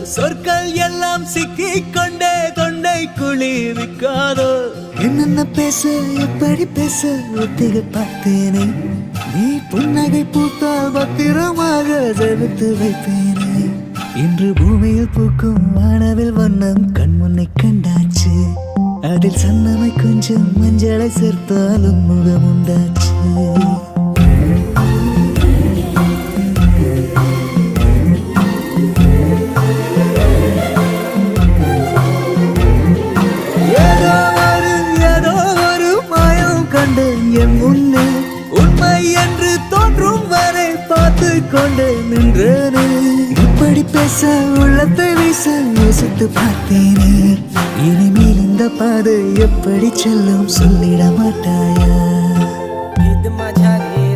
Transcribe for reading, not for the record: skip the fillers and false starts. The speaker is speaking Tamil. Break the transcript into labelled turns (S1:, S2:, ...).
S1: சொற்கள் எல்லாம் சிக்கிக் கொண்டே தொண்டை குளிர்விக்காதோ
S2: என்னென்ன பேச எப்படி பேச ஒத்திக பார்த்தேனே நீ புன்னகை பூத்தால் பத்திரமாக ஜெபித்து வைப்பேனே இன்று பூமியில் பூக்கும் வானவில் வண்ணம் கண்முன்னை கண்டாச்சு அதில் சன்னமை கொஞ்சம் மஞ்சளை சேர்த்தாலும் முகம் உண்டாச்சு என் முன்னே உண்மை என்று தோன்றும் வரை பார்த்து கொண்டு நின்றேனே இப்படி பேச உள்ளத்தை வீச யோசித்து பார்த்தேனே இனிமேல் இந்த பாதை எப்படி செல்லும் சொல்லிட மாட்டாயா